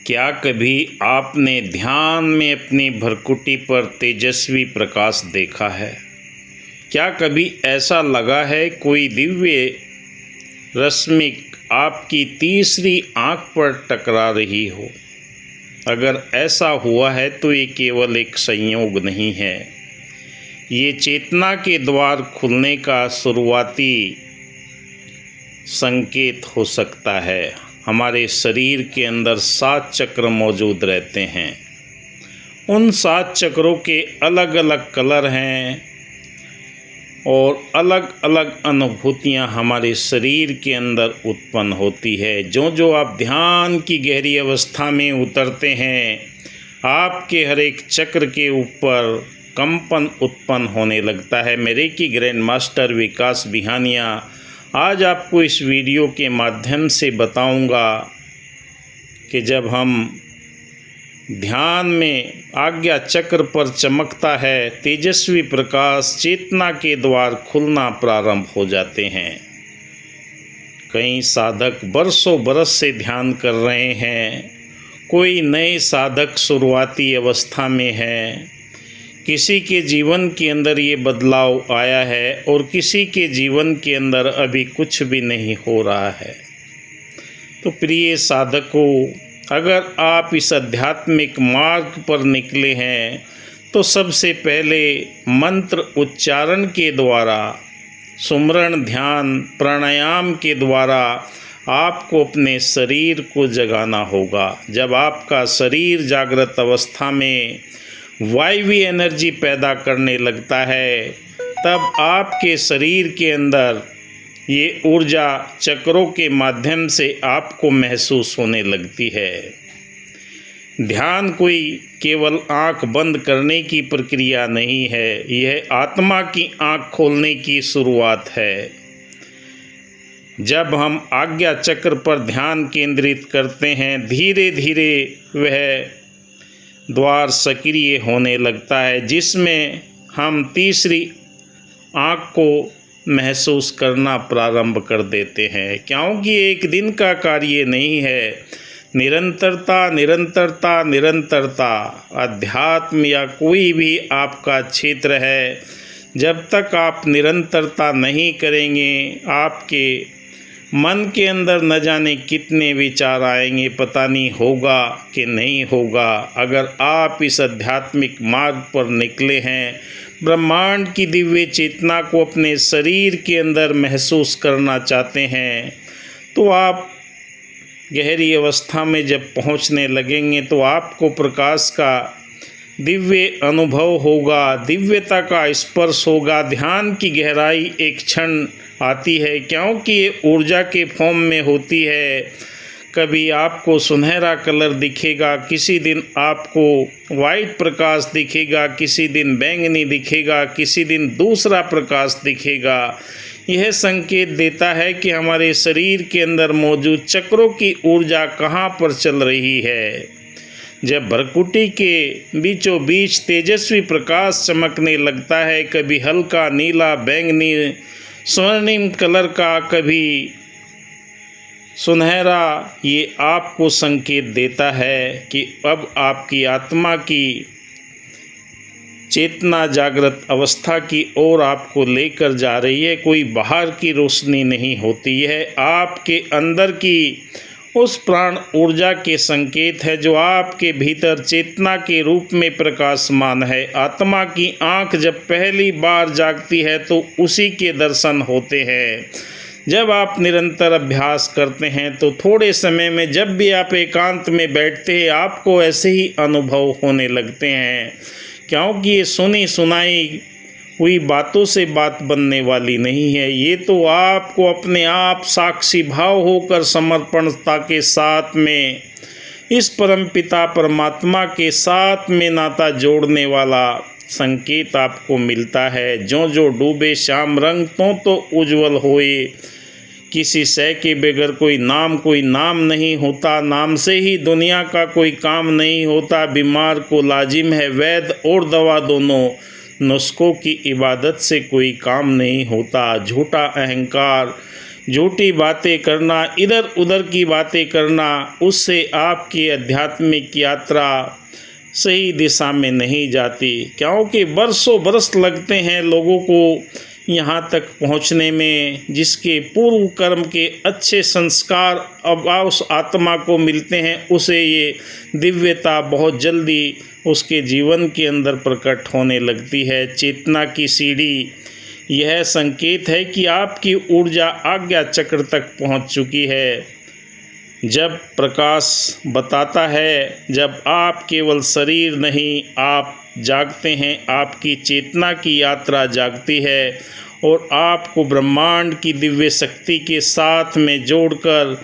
क्या कभी आपने ध्यान में अपनी भ्रुकुटी पर तेजस्वी प्रकाश देखा है? क्या कभी ऐसा लगा है कोई दिव्य रश्मि आपकी तीसरी आँख पर टकरा रही हो? अगर ऐसा हुआ है तो ये केवल एक संयोग नहीं है, ये चेतना के द्वार खुलने का शुरुआती संकेत हो सकता है। हमारे शरीर के अंदर 7 चक्र मौजूद रहते हैं। उन 7 चक्रों के अलग अलग कलर हैं और अलग अलग अनुभूतियाँ हमारे शरीर के अंदर उत्पन्न होती है। जो आप ध्यान की गहरी अवस्था में उतरते हैं, आपके हर एक चक्र के ऊपर कंपन उत्पन्न होने लगता है। मेरे की ग्रैंड मास्टर विकास बिहानिया आज आपको इस वीडियो के माध्यम से बताऊंगा कि जब हम ध्यान में आज्ञा चक्र पर चमकता है तेजस्वी प्रकाश, चेतना के द्वार खुलना प्रारंभ हो जाते हैं। कई साधक बरसों बरस से ध्यान कर रहे हैं, कोई नए साधक शुरुआती अवस्था में है, किसी के जीवन के अंदर ये बदलाव आया है और किसी के जीवन के अंदर अभी कुछ भी नहीं हो रहा है। तो प्रिय साधकों, अगर आप इस आध्यात्मिक मार्ग पर निकले हैं तो सबसे पहले मंत्र उच्चारण के द्वारा, सुमरण, ध्यान, प्राणायाम के द्वारा आपको अपने शरीर को जगाना होगा। जब आपका शरीर जागृत अवस्था में वायवी एनर्जी पैदा करने लगता है, तब आपके शरीर के अंदर ये ऊर्जा चक्रों के माध्यम से आपको महसूस होने लगती है। ध्यान कोई केवल आँख बंद करने की प्रक्रिया नहीं है, यह आत्मा की आँख खोलने की शुरुआत है। जब हम आज्ञा चक्र पर ध्यान केंद्रित करते हैं, धीरे धीरे वह द्वार सक्रिय होने लगता है, जिसमें हम तीसरी आँख को महसूस करना प्रारंभ कर देते हैं। क्योंकि एक दिन का कार्य नहीं है, निरंतरता निरंतरता निरंतरता। अध्यात्म या कोई भी आपका क्षेत्र है, जब तक आप निरंतरता नहीं करेंगे, आपके मन के अंदर न जाने कितने विचार आएंगे, पता नहीं होगा कि नहीं होगा। अगर आप इस आध्यात्मिक मार्ग पर निकले हैं, ब्रह्मांड की दिव्य चेतना को अपने शरीर के अंदर महसूस करना चाहते हैं, तो आप गहरी अवस्था में जब पहुंचने लगेंगे तो आपको प्रकाश का दिव्य अनुभव होगा, दिव्यता का स्पर्श होगा। ध्यान की गहराई एक क्षण आती है, क्योंकि ये ऊर्जा के फॉर्म में होती है। कभी आपको सुनहरा कलर दिखेगा, किसी दिन आपको वाइट प्रकाश दिखेगा, किसी दिन बैंगनी दिखेगा, किसी दिन दूसरा प्रकाश दिखेगा। यह संकेत देता है कि हमारे शरीर के अंदर मौजूद चक्रों की ऊर्जा कहाँ पर चल रही है। जब भ्रुकुटी के बीचों बीच तेजस्वी प्रकाश चमकने लगता है, कभी हल्का नीला, बैंगनी, स्वर्णिम कलर का, कभी सुनहरा, ये आपको संकेत देता है कि अब आपकी आत्मा की चेतना जागृत अवस्था की ओर आपको लेकर जा रही है। कोई बाहर की रोशनी नहीं होती है, आपके अंदर की उस प्राण ऊर्जा के संकेत है जो आपके भीतर चेतना के रूप में प्रकाशमान है। आत्मा की आँख जब पहली बार जागती है तो उसी के दर्शन होते हैं। जब आप निरंतर अभ्यास करते हैं तो थोड़े समय में जब भी आप एकांत में बैठते हैं, आपको ऐसे ही अनुभव होने लगते हैं। क्योंकि ये सुनी सुनाई हुई बातों से बात बनने वाली नहीं है, ये तो आपको अपने आप साक्षी भाव होकर समर्पणता के साथ में इस परमपिता परमात्मा के साथ में नाता जोड़ने वाला संकेत आपको मिलता है। जो डूबे श्याम रंग तो उज्जवल होए, किसी शय के बगैर कोई नाम नहीं होता, नाम से ही दुनिया का कोई काम नहीं होता। बीमार को लाजिम है वैद और दवा दोनों, नुस्खों की इबादत से कोई काम नहीं होता। झूठा अहंकार झूठी बातें करना, इधर उधर की बातें करना, उससे आपकी आध्यात्मिक यात्रा सही दिशा में नहीं जाती। क्योंकि बरसों बरस लगते हैं लोगों को यहाँ तक पहुँचने में, जिसके पूर्व कर्म के अच्छे संस्कार अब उस आत्मा को मिलते हैं, उसे ये दिव्यता बहुत जल्दी उसके जीवन के अंदर प्रकट होने लगती है। चेतना की सीढ़ी यह संकेत है कि आपकी ऊर्जा आज्ञा चक्र तक पहुँच चुकी है। जब प्रकाश बताता है, जब आप केवल शरीर नहीं, आप जागते हैं, आपकी चेतना की यात्रा जागती है और आपको ब्रह्मांड की दिव्य शक्ति के साथ में जोड़कर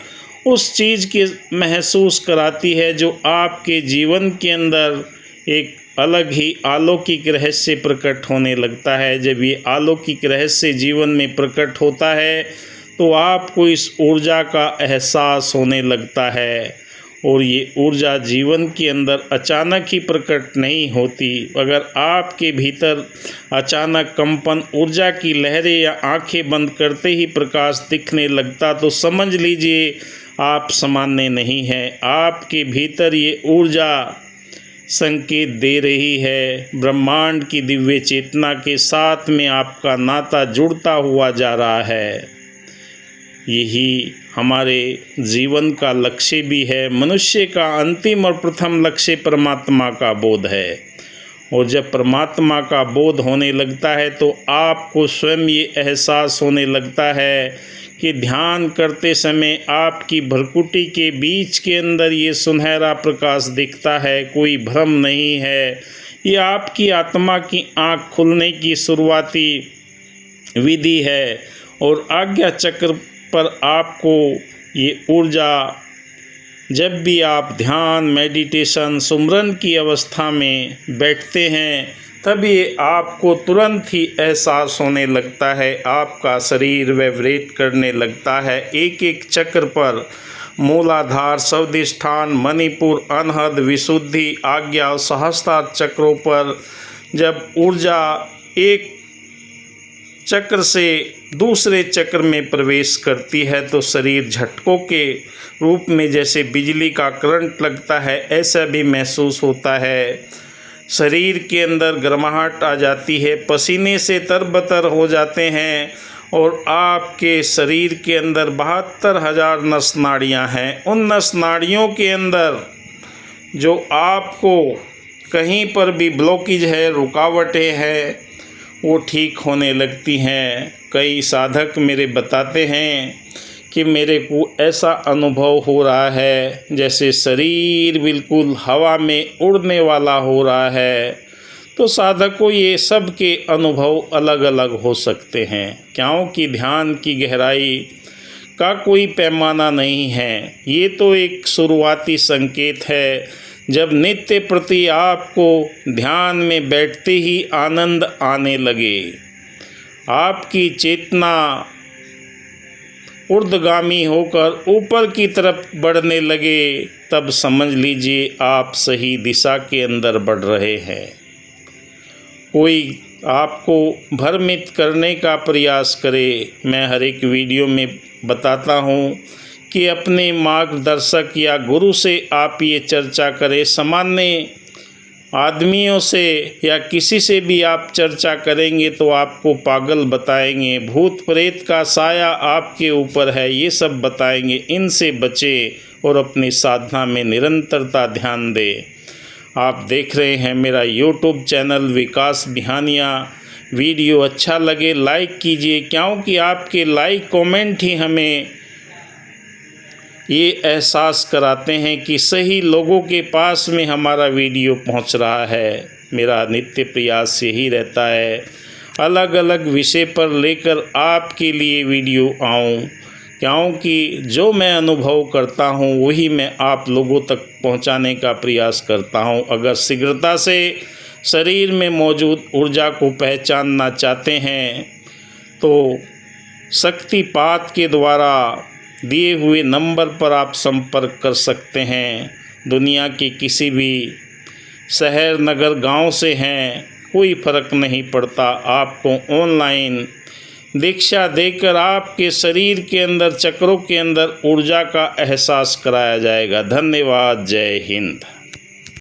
उस चीज़ के महसूस कराती है जो आपके जीवन के अंदर एक अलग ही अलौकिक रहस्य प्रकट होने लगता है। जब ये अलौकिक रहस्य जीवन में प्रकट होता है तो आपको इस ऊर्जा का एहसास होने लगता है, और ये ऊर्जा जीवन के अंदर अचानक ही प्रकट नहीं होती। अगर आपके भीतर अचानक कंपन, ऊर्जा की लहरें या आंखें बंद करते ही प्रकाश दिखने लगता तो समझ लीजिए आप सामान्य नहीं हैं। आपके भीतर ये ऊर्जा संकेत दे रही है, ब्रह्मांड की दिव्य चेतना के साथ में आपका नाता जुड़ता हुआ जा रहा है। यही हमारे जीवन का लक्ष्य भी है। मनुष्य का अंतिम और प्रथम लक्ष्य परमात्मा का बोध है, और जब परमात्मा का बोध होने लगता है तो आपको स्वयं ये एहसास होने लगता है कि ध्यान करते समय आपकी भ्रुकुटी के बीच के अंदर ये सुनहरा प्रकाश दिखता है। कोई भ्रम नहीं है, ये आपकी आत्मा की आँख खुलने की शुरुआती विधि है, और आज्ञा चक्र पर आपको ये ऊर्जा, जब भी आप ध्यान, मेडिटेशन, सुमरन की अवस्था में बैठते हैं, तभी आपको तुरंत ही एहसास होने लगता है, आपका शरीर वाइब्रेट करने लगता है। एक एक चक्र पर मूलाधार, स्वादिष्ठान, मणिपुर, अनहद, विशुद्धि, आज्ञा और सहस्त्रार चक्रों पर जब ऊर्जा एक चक्र से दूसरे चक्र में प्रवेश करती है तो शरीर झटकों के रूप में जैसे बिजली का करंट लगता है, ऐसा भी महसूस होता है। शरीर के अंदर गर्माहट आ जाती है, पसीने से तरबतर हो जाते हैं, और आपके शरीर के अंदर 72,000 नस नाड़ियाँ हैं। उन नस नाड़ियों के अंदर जो आपको कहीं पर भी ब्लॉकेज है, रुकावटें हैं, वो ठीक होने लगती हैं। कई साधक मेरे बताते हैं कि मेरे को ऐसा अनुभव हो रहा है जैसे शरीर बिल्कुल हवा में उड़ने वाला हो रहा है। तो साधकों, ये सब के अनुभव अलग अलग हो सकते हैं, क्योंकि ध्यान की गहराई का कोई पैमाना नहीं है। ये तो एक शुरुआती संकेत है। जब नित्य प्रति आपको ध्यान में बैठते ही आनंद आने लगे, आपकी चेतना ऊर्ध्वगामी होकर ऊपर की तरफ बढ़ने लगे, तब समझ लीजिए आप सही दिशा के अंदर बढ़ रहे हैं। कोई आपको भ्रमित करने का प्रयास करे, मैं हर एक वीडियो में बताता हूँ कि अपने मार्गदर्शक या गुरु से आप ये चर्चा करें। सामान्य आदमियों से या किसी से भी आप चर्चा करेंगे तो आपको पागल बताएंगे, भूत प्रेत का साया आपके ऊपर है, ये सब बताएंगे। इनसे बचें और अपनी साधना में निरंतरता ध्यान दें। आप देख रहे हैं मेरा यूट्यूब चैनल विकास बिहानिया। वीडियो अच्छा लगे लाइक कीजिए, क्योंकि आपके लाइक कमेंट ही हमें ये एहसास कराते हैं कि सही लोगों के पास में हमारा वीडियो पहुंच रहा है। मेरा नित्य प्रयास यही रहता है, अलग अलग विषय पर लेकर आपके लिए वीडियो आऊं, क्योंकि जो मैं अनुभव करता हूं वही मैं आप लोगों तक पहुंचाने का प्रयास करता हूं। अगर शीघ्रता से शरीर में मौजूद ऊर्जा को पहचानना चाहते हैं तो शक्तिपात के द्वारा दिए हुए नंबर पर आप संपर्क कर सकते हैं। दुनिया के किसी भी शहर, नगर, गांव से हैं, कोई फ़र्क नहीं पड़ता। आपको ऑनलाइन दीक्षा देकर आपके शरीर के अंदर, चक्रों के अंदर ऊर्जा का एहसास कराया जाएगा। धन्यवाद। जय हिंद।